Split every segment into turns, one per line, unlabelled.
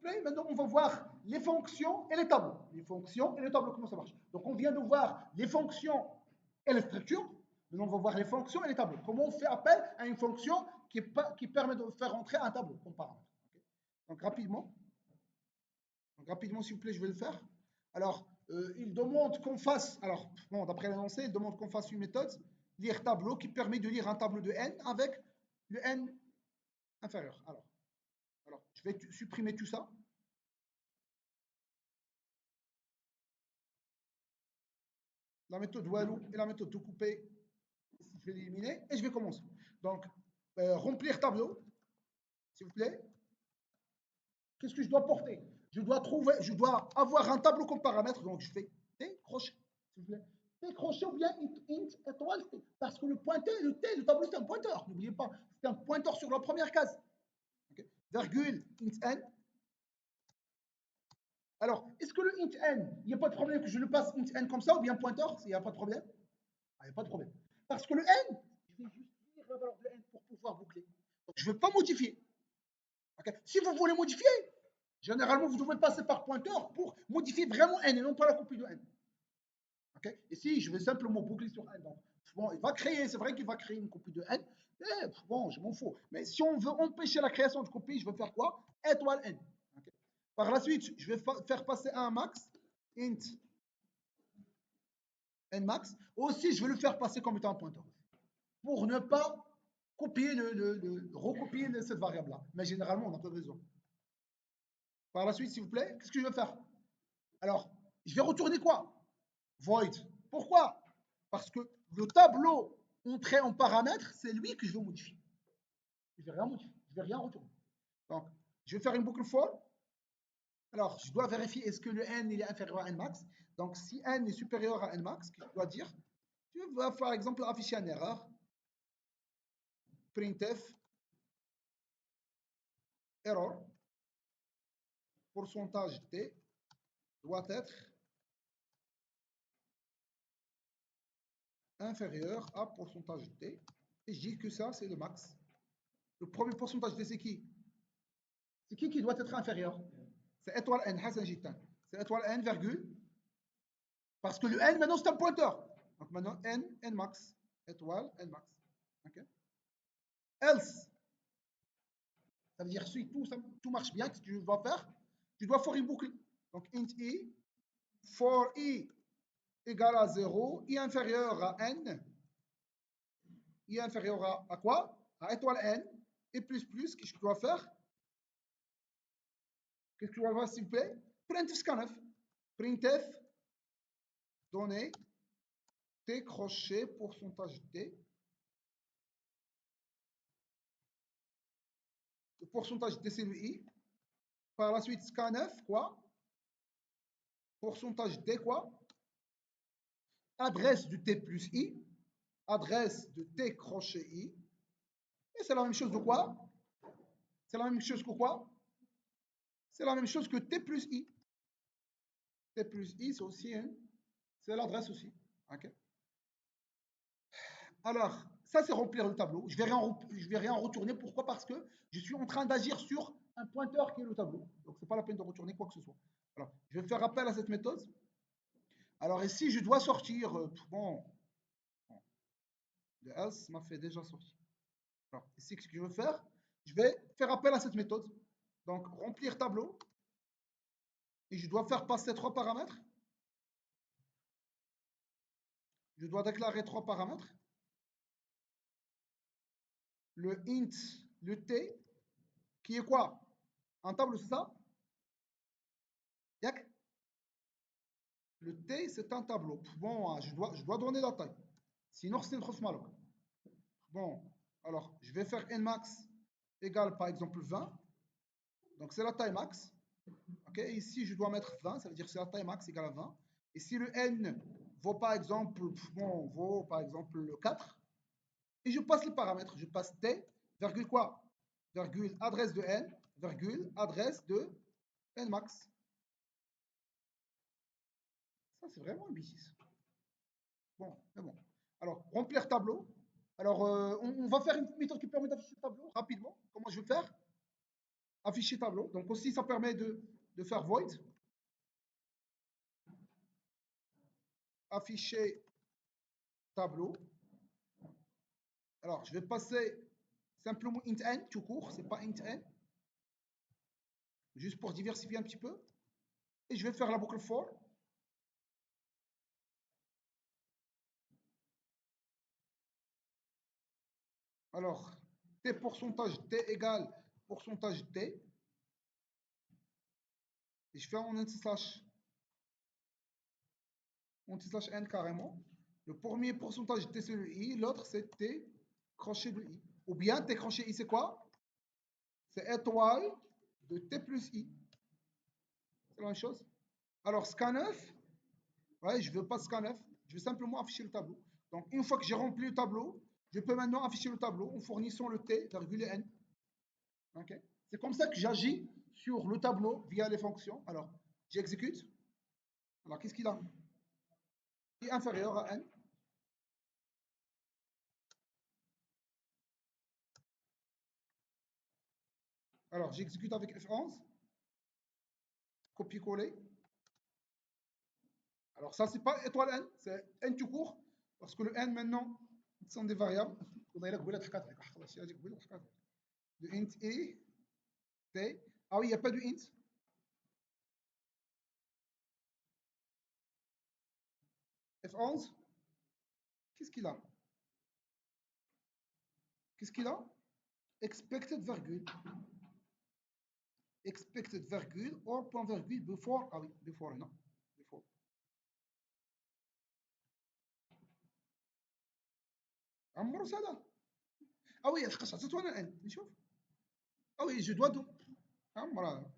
plaît, maintenant on va voir les fonctions et les tableaux. Les fonctions et les tableaux, comment ça marche. Donc on vient de voir les fonctions et les structures. Maintenant on va voir les fonctions et les tableaux. Comment on fait appel à une fonction qui permet de faire entrer un tableau comme paramètre. Okay. Donc rapidement, s'il vous plaît, je vais le faire. Alors, il demande qu'on fasse, alors, bon, d'après l'énoncé, il demande qu'on fasse une méthode, lire tableau, qui permet de lire un tableau de n avec le n inférieur. Alors je vais supprimer tout ça. La méthode walou et la méthode de couper, je vais l'éliminer et je vais commencer. Donc, remplir tableau, s'il vous plaît. Qu'est-ce que je dois porter? Je dois avoir un tableau comme paramètre, donc je fais T crochet, s'il vous plaît. T crochet ou bien int étoile T, parce que le pointeur, le T, le tableau, c'est un pointeur. N'oubliez pas, c'est un pointeur sur la première case. Okay. Virgule int n. Alors, est-ce que le int n, il n'y a pas de problème que je le passe int n comme ça ou bien pointeur? Il n'y a pas de problème. Il n'y a pas de problème. Parce que le n, je vais juste lire la valeur de n pour pouvoir boucler. Donc, je ne vais pas modifier. Okay. Si vous voulez modifier, généralement, vous devez passer par pointeur pour modifier vraiment n et non pas la copie de n. Okay. Ici, je vais simplement boucler sur n. Donc, bon, il va créer, c'est vrai qu'il va créer une copie de n. Mais bon, je m'en fous. Mais si on veut empêcher la création de copie, je vais faire quoi? Étoile n. Okay. Par la suite, je vais faire passer un max, int nmax. Aussi, je vais le faire passer comme étant un pointeur. Pour ne pas copier recopier cette variable-là. Mais généralement, on n'a pas besoin. Par la suite, s'il vous plaît, qu'est-ce que je vais faire? Alors, je vais retourner quoi? Void. Pourquoi? Parce que le tableau entré en paramètre, c'est lui que je vais modifier. Je ne vais rien modifier. Je ne vais rien retourner. Donc, je vais faire une boucle for. Alors, je dois vérifier est-ce que le n il est inférieur à nmax. Donc, si n est supérieur à nmax, ce que je dois dire, je vais par exemple afficher une erreur. Printf error pourcentage t doit être inférieur à pourcentage t. Et je dis que ça, c'est le max. Le premier pourcentage t, c'est qui? C'est qui doit être inférieur? C'est étoile n, Hassan Jitan. C'est étoile n, virgule. Parce que le n, maintenant, c'est un pointeur. Donc maintenant, n max. Étoile n max. Okay. Else. Ça veut dire si tout marche bien, qu'est-ce que tu vas faire? Tu dois faire une boucle. Donc int i, for i égale à 0, i inférieur à n, i inférieur à quoi? À étoile n, et plus, qu'est-ce que je dois faire? Qu'est-ce que tu vas faire, s'il vous plaît? Printf scanf. Printf, données, t crochet, pourcentage t. Le pourcentage t, c'est le i. Par la suite, scanf, quoi? Pourcentage t, quoi? Adresse de t plus i. Adresse de t crochet i. Et c'est la même chose de quoi? C'est la même chose que quoi? C'est la même chose que t plus i. T plus i, c'est aussi c'est l'adresse aussi. Okay. Alors, ça c'est remplir le tableau. Je vais rien retourner. Pourquoi? Parce que je suis en train d'agir sur un pointeur qui est le tableau. Donc, ce n'est pas la peine de retourner quoi que ce soit. Alors, je vais faire appel à cette méthode. Alors ici, je dois sortir. Bon, le else m'a fait déjà sortir. Alors, ici, ce que je veux faire, je vais faire appel à cette méthode. Donc, remplir tableau. Et je dois faire passer 3 paramètres. Je dois déclarer 3 paramètres. Le int, le t, qui est quoi? Un tableau, c'est ça? Yak. Le t, c'est un tableau. Bon, je dois donner la taille. Sinon, c'est trop mal. Bon, alors, je vais faire nmax égale, par exemple, 20. Donc, c'est la taille max. Okay. Ici, je dois mettre 20. Ça veut dire que c'est la taille max égale à 20. Et si le n vaut, par exemple, vaut, par exemple, 4, et je passe les paramètres. Je passe t, virgule quoi? Virgule adresse de n, virgule adresse de nmax. Ça, c'est vraiment une bêtise. Bon, c'est bon. Alors, remplir tableau. Alors, on va faire une méthode qui permet d'afficher le tableau rapidement. Comment je vais faire? afficher tableau. Donc aussi, ça permet de faire void. Afficher tableau. Alors, je vais passer simplement int n tout court, c'est pas int n. Juste pour diversifier un petit peu. Et je vais faire la boucle for. Alors, t pourcentage t égale pourcentage t. Et je fais en anti-slash n carrément. Le premier pourcentage t c'est le i, l'autre c'est t crochet de i. Ou bien t crochet i c'est quoi? C'est étoile de t plus i. C'est la même chose. Alors scanf, ouais, je ne veux pas scanf, je veux simplement afficher le tableau. Donc une fois que j'ai rempli le tableau, je peux maintenant afficher le tableau en fournissant le t, virgule n. Okay. C'est comme ça que j'agis sur le tableau via les fonctions. Alors, j'exécute. Alors, qu'est-ce qu'il a? I inférieur à n. Alors, j'exécute avec F11. Copier-coller. Alors, ça, c'est pas étoile n, c'est n tout court. Parce que le n, maintenant, ce sont des variables. De int i, t. Ah oui, il n'y a pas de int. F11. Qu'est-ce qu'il a? Qu'est-ce qu'il a? Expected virgule. Expected virgule or point virgule before. Ah oui, before, non. Before. عمرو سهلة. Ah oui, عطيته انا الان نشوف. Ah oui, je dois donner. عمرو.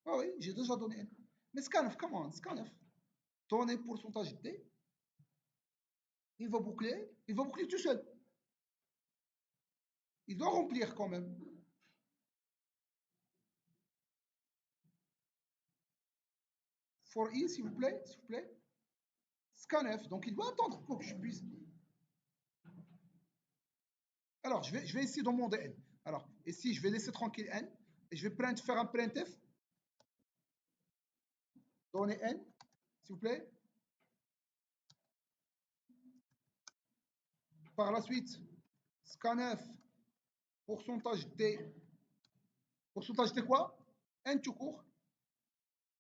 Ah oui, j'ai déjà donné n. Mais scanf, comment? Scanf. Donner pourcentage d. Il va boucler tout seul. Il doit remplir quand même. For i, s'il vous plaît, s'il vous plaît. Scanf, donc il doit attendre pour que je puisse. Alors, je vais essayer de demander n. Alors, ici, je vais laisser tranquille n. Et je vais faire un printf. Donner n, s'il vous plaît. Par la suite, scanf, pourcentage d. Pourcentage d quoi? N tout court.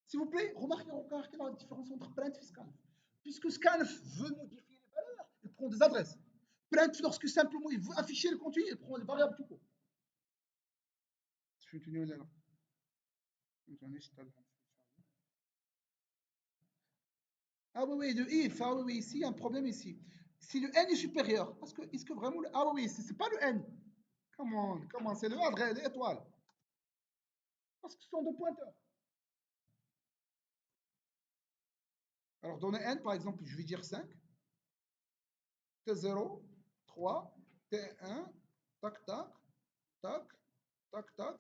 S'il vous plaît, remarquez la différence entre printf et scanf. Puisque scanf veut modifier les valeurs, il prend des adresses. Printf, lorsque simplement il veut afficher le contenu, il prend les variables tout court. Ah oui, oui, de if. Ah oui, oui, ici, il y a un problème ici. Si le n est supérieur, parce que est-ce que vraiment le. Ah oui, oui, c'est pas le n. Comment, c'est le adresse, l'étoile. Parce que ce sont deux pointeurs. Alors, donner n, par exemple, je vais dire 5. T0, 3, T1, tac, tac, tac, tac, tac,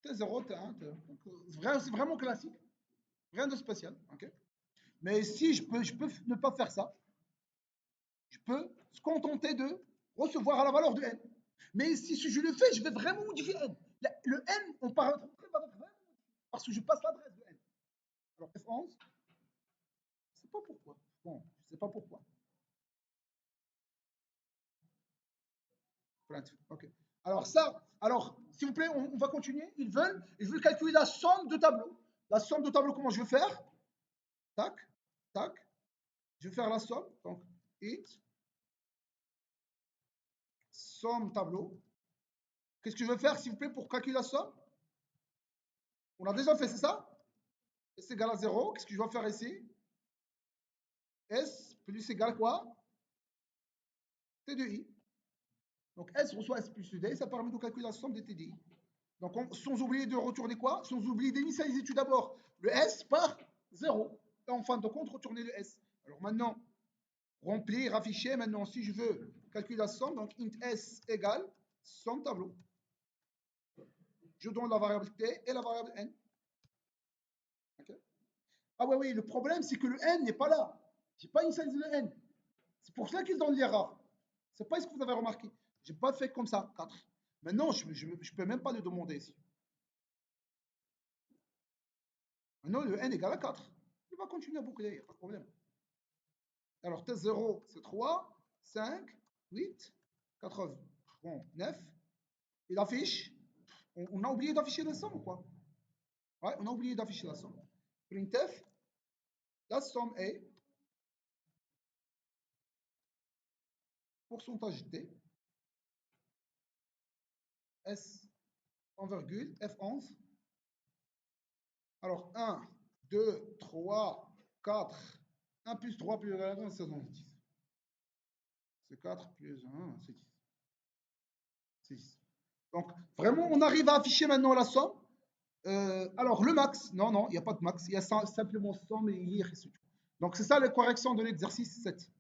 T0, T1, T1. C'est vraiment classique. Rien de spécial. Okay. Mais si je peux ne pas faire ça, je peux se contenter de recevoir à la valeur de n. Mais si je le fais, je vais vraiment modifier n. Le n, on paraît va être vraiment parce que je passe l'adresse de n. Alors F11, je ne sais pas pourquoi. Bon, je ne sais pas pourquoi. Ok. Alors ça, s'il vous plaît, on va continuer. Ils veulent calculer la somme de tableaux. La somme de tableaux, comment je vais faire? Tac, tac. Je vais faire la somme. Donc, int, somme tableau. Qu'est-ce que je vais faire, s'il vous plaît, pour calculer la somme? On a déjà fait, c'est ça? S égale à 0. Qu'est-ce que je dois faire ici? S plus égale quoi? T de I. Donc S reçoit S plus D, ça permet de calculer la somme des TDI. Donc sans oublier de retourner quoi? Sans oublier d'initialiser tout d'abord le S par 0. Et en fin de compte, retourner le S. Alors maintenant, remplir, afficher. Maintenant, si je veux calculer la somme, donc int S égale somme tableau. Je donne la variable T et la variable N. Okay. Ah oui, oui, le problème, c'est que le N n'est pas là. Je n'ai pas initialisé le N. C'est pour cela qu'il donne l'erreur. Ce n'est pas ce que vous avez remarqué. Je n'ai pas fait comme ça, 4. Maintenant, je ne peux même pas le demander ici. Maintenant, le n égale à 4. Il va continuer à boucler, il n'y a pas de problème. Alors, test 0, c'est 3, 5, 8, 4, bon, 9. Il affiche. On a oublié d'afficher la somme ou quoi? Ouais, on a oublié d'afficher la somme. Printf, la somme est pourcentage T, S en virgule, F11. Alors, 1, 2, 3, 4, 1 plus 3 plus 1, c'est 10. C'est 4 plus 1, c'est 10. C'est 10. Donc, vraiment, on arrive à afficher maintenant la somme. Alors, le max, non, il n'y a pas de max. Il y a simplement somme et lire. Donc, c'est ça les corrections de l'exercice 7.